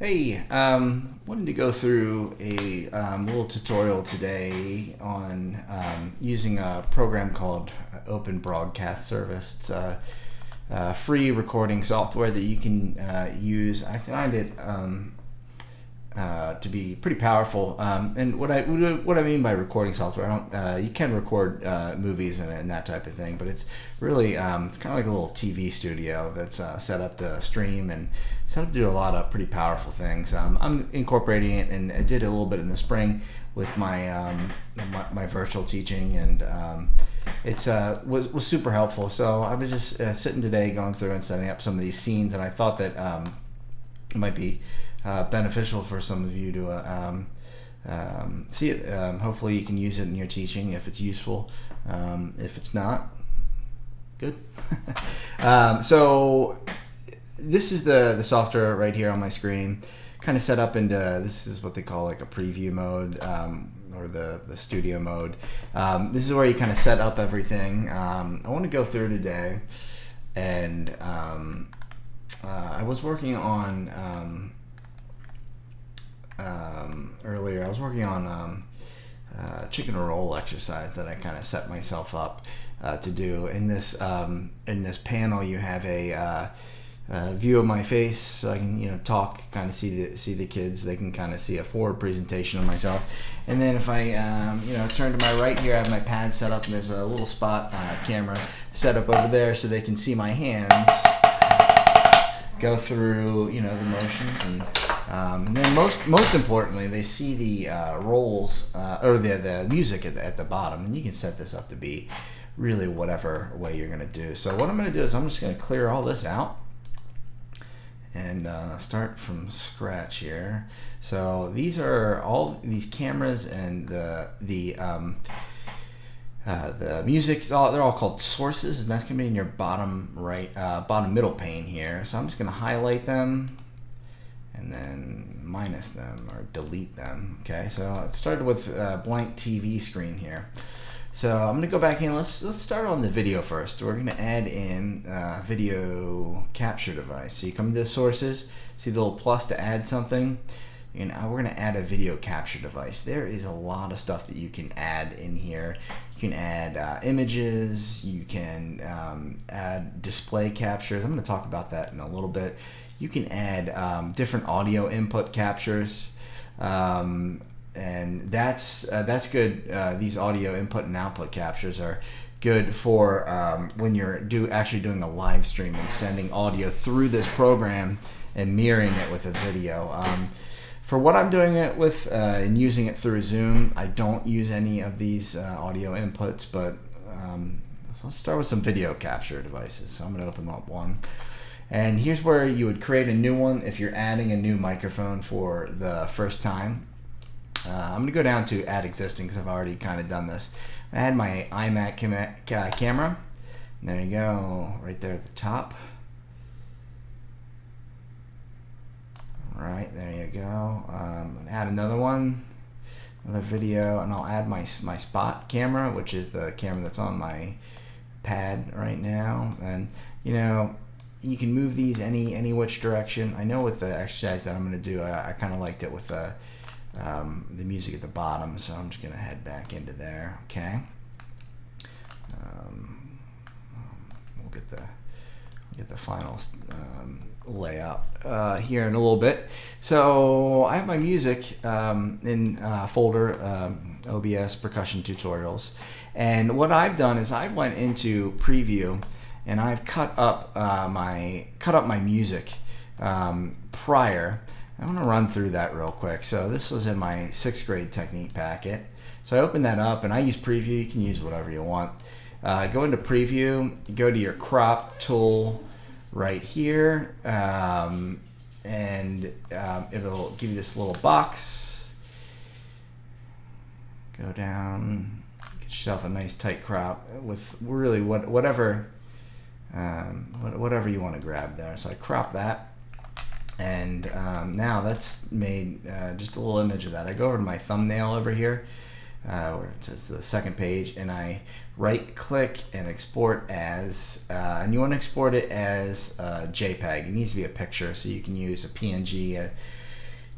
Hey, wanted to go through a little tutorial today on using a program called Open Broadcast Service. It's free recording software that you can use. I find it to be pretty powerful. And what I mean by recording software, you can record movies and that type of thing, but it's really it's kind of like a little TV studio that's set up to stream and set up to do a lot of pretty powerful things. I'm incorporating it, and I did a little bit in the spring with my my virtual teaching, and it's was super helpful. So I was just sitting today, going through and setting up some of these scenes, and I thought that it might be beneficial for some of you to see it. Hopefully you can use it in your teaching if it's useful. If it's not, good. So this is the software right here on my screen, kind of set up into, this is what they call like a preview mode, or the studio mode. This is where you kind of set up everything. I want to go through today, and I was working on earlier. I was working on chicken roll exercise that I kind of set myself up to do. In this panel, you have a view of my face, so I can talk, kind of see the kids. They can kind of see a forward presentation of myself. And then if I turn to my right here, I have my pad set up, and there's a little spot camera set up over there, so they can see my hands go through the motions, and then most importantly, they see the rolls or the music at the bottom, and you can set this up to be really whatever way you're going to do. So what I'm going to do is I'm just going to clear all this out and start from scratch here. So these are all these cameras and the music, they're all called sources, and that's going to be in your bottom right, bottom middle pane here. So I'm just going to highlight them and then minus them or delete them. Okay, so it started with a blank TV screen here. So I'm going to go back in. Let's start on the video first. We're going to add in video capture device. So you come to sources, see the little plus to add something. And we're going to add a video capture device. There is a lot of stuff that you can add in here. You can add images. You can add display captures. I'm going to talk about that in a little bit. You can add different audio input captures, and that's good. These audio input and output captures are good for when you're actually doing a live stream and sending audio through this program and mirroring it with a video. For what I'm doing it with and using it through Zoom, I don't use any of these audio inputs, but so let's start with some video capture devices. So I'm going to open up one. And here's where you would create a new one if you're adding a new microphone for the first time. I'm going to go down to add existing because I've already kind of done this. I had my iMac camera. And there you go, right there at the top. Right, there you go. I'm going to add another one, another video, and I'll add my spot camera, which is the camera that's on my pad right now. And you can move these any which direction. I know with the exercise that I'm going to do, I kind of liked it with the music at the bottom, so I'm just going to head back into there. Okay. We'll get the final layout here in a little bit. So I have my music in folder OBS percussion tutorials, and what I've done is I went into preview and I've cut up my music prior. I'm going to run through that real quick. So this was in my 6th grade technique packet. So I opened that up, and I use preview. You can use whatever you want. Go into preview, go to your crop tool right here, and it'll give you this little box. Go down, get yourself a nice tight crop with really whatever you want to grab there. So I crop that, and now that's made just a little image of that. I go over to my thumbnail over here, where it says the second page, and I right click and export as, and you want to export it as JPEG. It needs to be a picture, so you can use a PNG,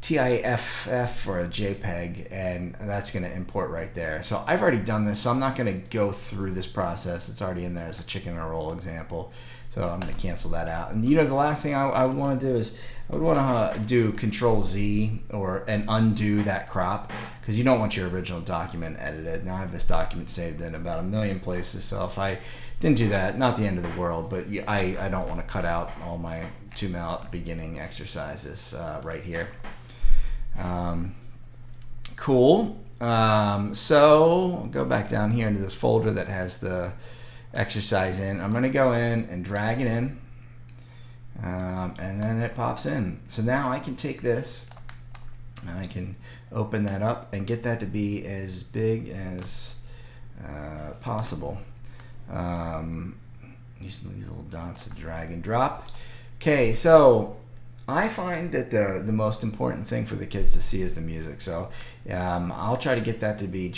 TIFF or a JPEG, and that's going to import right there. So I've already done this, so I'm not going to go through this process. It's already in there as a chicken and roll example. So I'm going to cancel that out. And the last thing I would want to do is I would want to do Control Z and undo that crop, because you don't want your original document edited. Now I have this document saved in about 1 million places, so if I didn't do that, not the end of the world, but I don't want to cut out all my 2-minute beginning exercises right here. Cool. So I'll go back down here into this folder that has the exercise in. I'm going to go in and drag it in, and then it pops in. So now I can take this and I can open that up and get that to be as big as possible. Use these little dots to drag and drop. Okay, so I find that the most important thing for the kids to see is the music. So I'll try to get that to be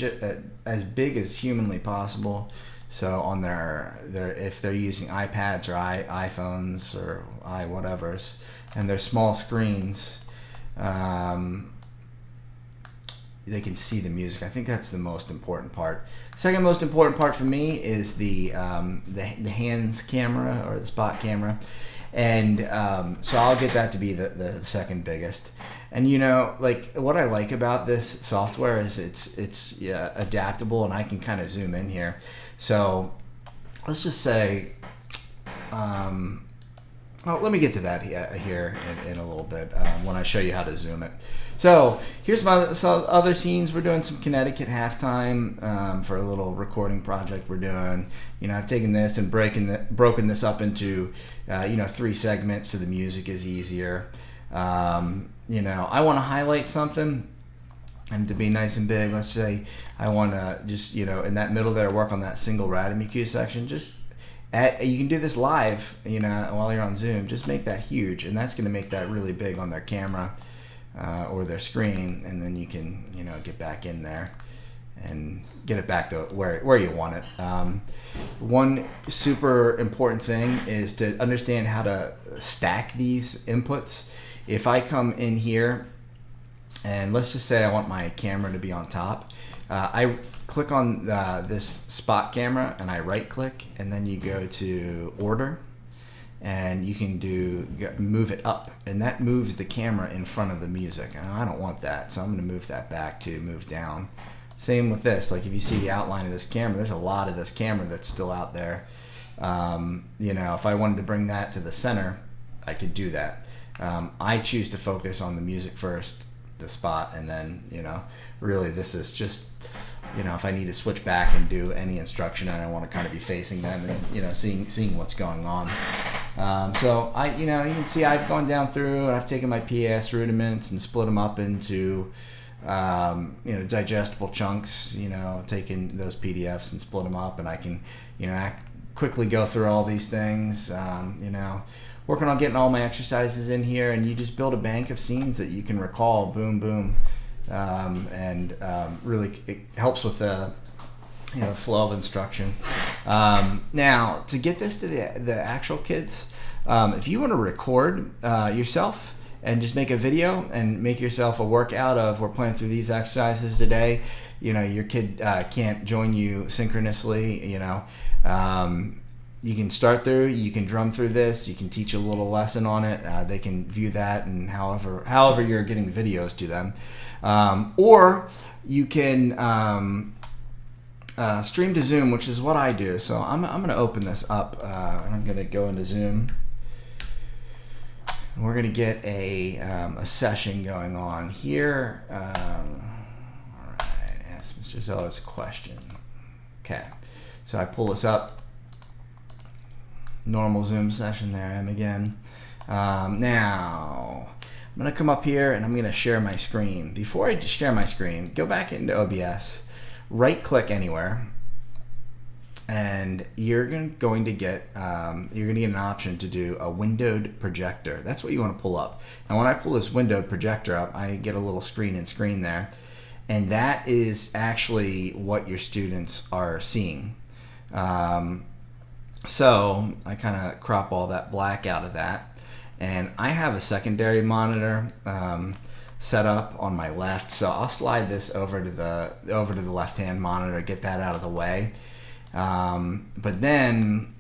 as big as humanly possible. So on their if they're using iPads or iPhones or whatevers, and their small screens, they can see the music. I think that's the most important part. Second most important part for me is the hands camera or the spot camera. And so I'll get that to be the second biggest. And like what I like about this software is it's adaptable, and I can kind of zoom in here. So let's just say, well, let me get to that here in a little bit when I show you how to zoom it. So here's my other scenes. We're doing some Connecticut halftime for a little recording project we're doing. I've taken this and broken this up into 3 segments so the music is easier. I want to highlight something and to be nice and big. Let's say I want to just in that middle there work on that single RADMQ section. You can do this live, while you're on Zoom. Just make that huge, and that's going to make that really big on their camera or their screen, and then you can, get back in there and get it back to where you want it. One super important thing is to understand how to stack these inputs. If I come in here, and let's just say I want my camera to be on top, I click on this spot camera and I right click, and then you go to order, and you can move it up, and that moves the camera in front of the music, and I don't want that, so I'm going to move that back to move down. Same with this. Like if you see the outline of this camera, there's a lot of this camera that's still out there. If I wanted to bring that to the center, I could do that. I choose to focus on the music first, the spot, and then really this is just if I need to switch back and do any instruction and I want to kind of be facing them and seeing what's going on. So you can see I've gone down through and I've taken my PAS rudiments and split them up into digestible chunks, taking those PDFs and split them up, and I can quickly go through all these things, working on getting all my exercises in here, and you just build a bank of scenes that you can recall, boom, boom, and really it helps with the flow of instruction. Now, to get this to the actual kids, if you want to record yourself and just make a video and make yourself a workout of we're playing through these exercises today, your kid can't join you synchronously, you can start through, you can drum through this, you can teach a little lesson on it, they can view that, and however you're getting videos to them, or you can stream to Zoom, which is what I do. So I'm going to open this up, and I'm going to go into Zoom. We're going to get a session going on here. All right, ask Mr. Zeller's question. Okay, so I pull this up. Normal Zoom session, there I am again. Now, I'm going to come up here and I'm going to share my screen. Before I share my screen, go back into OBS, right click anywhere, and you're going to get an option to do a windowed projector. That's what you want to pull up. Now when I pull this windowed projector up, I get a little screen there, and that is actually what your students are seeing. So I kind of crop all that black out of that, and I have a secondary monitor setup on my left, so I'll slide this over to the left-hand monitor, get that out of the way. But then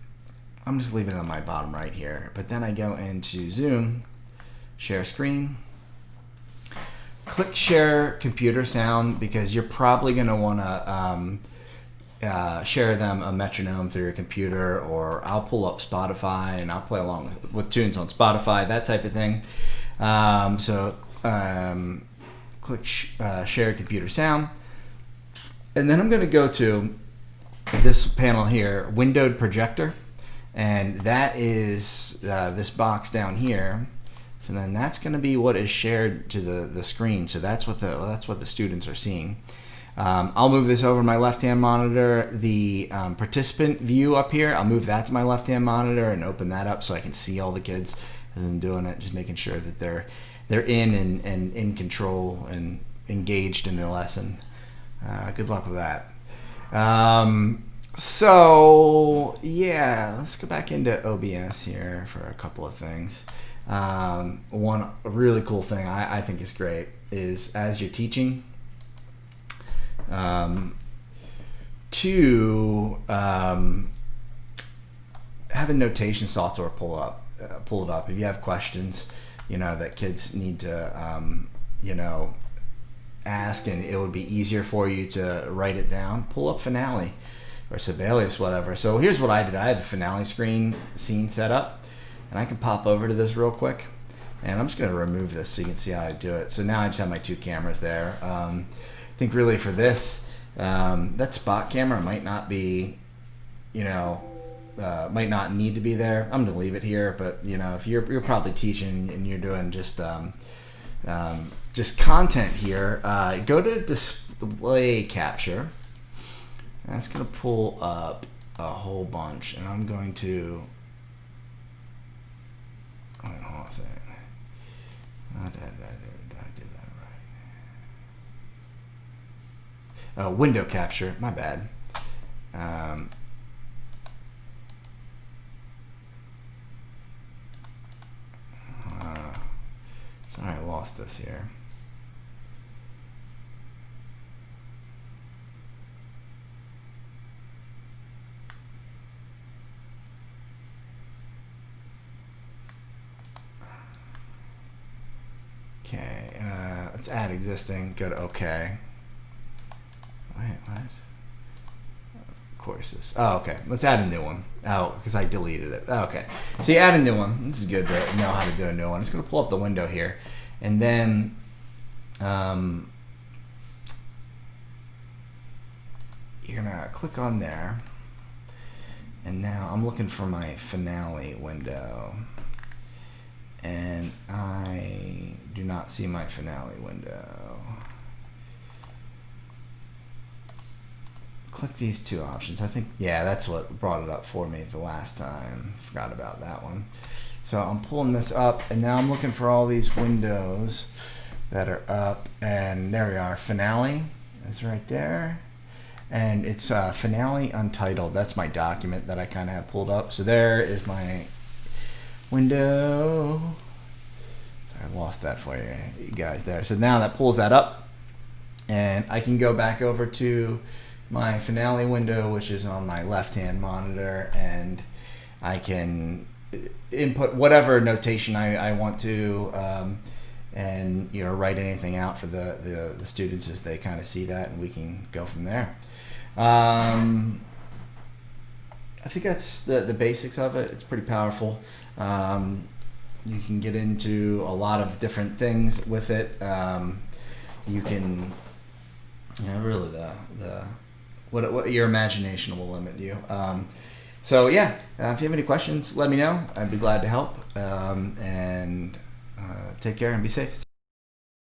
I'm just leaving it on my bottom right here. But then I go into Zoom, share screen, click share computer sound, because you're probably going to want to share them a metronome through your computer, or I'll pull up Spotify and I'll play along with tunes on Spotify, that type of thing. Click share computer sound, and then I'm going to go to this panel here, windowed projector, and that is this box down here. So then that's going to be what is shared to the screen. So that's what the students are seeing. I'll move this over to my left-hand monitor. The participant view up here, I'll move that to my left-hand monitor and open that up so I can see all the kids as I'm doing it, just making sure that they're in and in control and engaged in the lesson. Good luck with that. So yeah, let's go back into OBS here for a couple of things. One really cool thing I think is great is, as you're teaching, to have a notation software pull it up. If you have questions, that kids need to, ask, and it would be easier for you to write it down, pull up Finale or Sibelius, whatever. So here's what I did. I have a Finale scene set up, and I can pop over to this real quick, and I'm just going to remove this so you can see how I do it. So now I just have my two cameras there. I think really for this, that spot camera might not be, might not need to be there. I'm going to leave it here, but if you're probably teaching and you're doing just content here, go to display capture. That's going to pull up a whole bunch, and I'm going to, hold on a second. Did I do that right? Window capture, my bad. Sorry, I lost this here. Okay, let's add existing, go to OK. Wait, what? Courses. Oh, okay. Let's add a new one. Oh, because I deleted it. Oh, okay. So you add a new one. This is good to know how to do a new one. It's going to pull up the window here. And then you're going to click on there. And now I'm looking for my Finale window. And I do not see my Finale window. Click these two options. I think, yeah, that's what brought it up for me the last time. Forgot about that one. So I'm pulling this up, and now I'm looking for all these windows that are up, and there we are. Finale is right there, and it's Finale Untitled. That's my document that I kind of have pulled up. So there is my window. Sorry, I lost that for you guys there. So now that pulls that up, and I can go back over to my Finale window, which is on my left-hand monitor, and I can input whatever notation I want to, and write anything out for the students as they kind of see that, and we can go from there. I think that's the basics of it. It's pretty powerful. You can get into a lot of different things with it. You can, really what your imagination will limit you. So yeah, if you have any questions, let me know. I'd be glad to help. And take care and be safe.